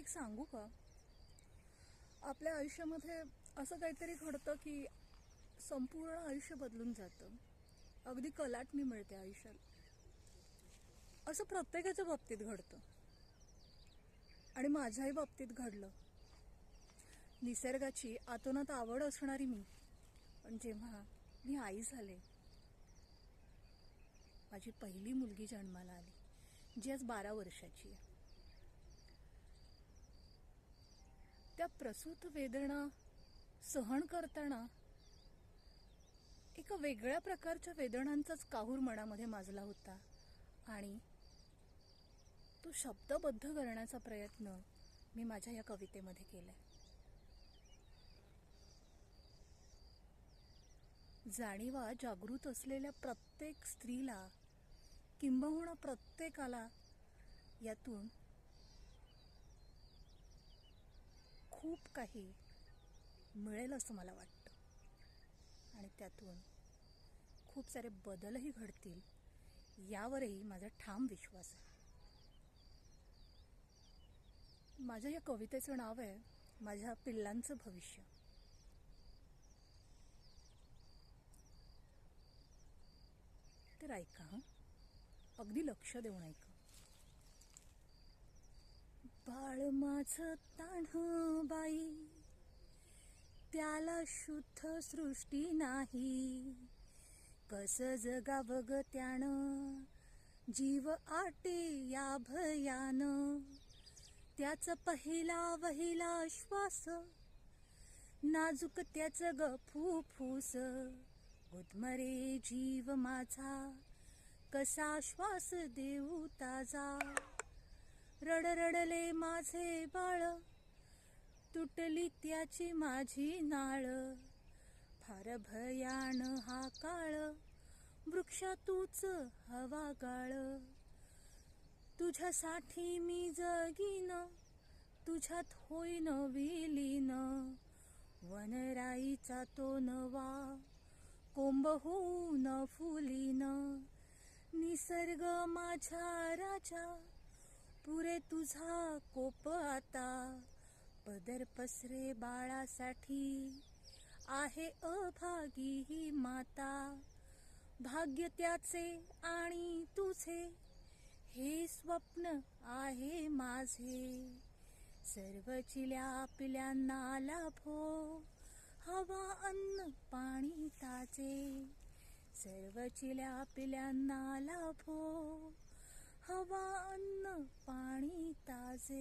सांगू का? आपल्या आयुष्यामध्ये असं काहीतरी घडतं की संपूर्ण आयुष्य बदलून जातं. अगदी कलाटणी मिळते आयुष्याला. असं प्रत्येकाच्या बाबतीत घडतं आणि माझ्याही बाबतीत घडलं. निसर्गाची आतोनात आवड असणारी मी, पण जेव्हा मी आई झाले, माझी पहिली मुलगी जन्माला आली, जी आज 12 वर्षाची आहे. त्या प्रसूत वेदना सहन करताना एका वेगळ्या प्रकारच्या वेदनांचाच काहूर मनामध्ये माजला होता आणि तो शब्दबद्ध करण्याचा प्रयत्न मी माझ्या या कवितेमध्ये केलाय. जाणीवा जागृत असलेल्या प्रत्येक स्त्रीला किंबहुना प्रत्येकाला यातून खूप काही मिळेल असं मला वाटतं आणि त्यातून खूप सारे बदलही घडतील यावरही माझा ठाम विश्वास आहे. माझ्या या कवितेचं नाव आहे माझ्या पिल्लांचं भविष्य. तर ऐका हं, अगदी लक्ष देऊन ऐका. बाळ माझं तान्ह बाई, त्याला शुद्ध सृष्टी नाही. कसं जगावं ग त्यानं, जीव आटे या भयानं. त्याचा पहिला वहिला श्वास, नाजूक त्याचं ग फुफ्फुस. गुदमरे जीव माझा, कसा श्वास देऊ ताजा. रडरडले माझे बाळ, तुटली त्याची माझी नाळ. फार भयान हा काळ, वृक्षा तूच हवा गाळ. तुझ्यासाठी मी जगीन, तुझ्यात होईन विलीन. वनराईचा तो नवा, कोंब होऊन फुलीन. निसर्ग माझ्या राजा, पुरे तुझा कोप आता. पदर पसरे बाळासाठी, आहे अभागी ही माता. भाग्य त्याचे आणि तुझे, हे स्वप्न आहे माझे. सर्व चिल्या पिल्यांना लाभो, हवा अन्न पाणी ताजे. सर्व चिल्या पिल्यांना लाभो, हवा अन्न पाणी ताजे.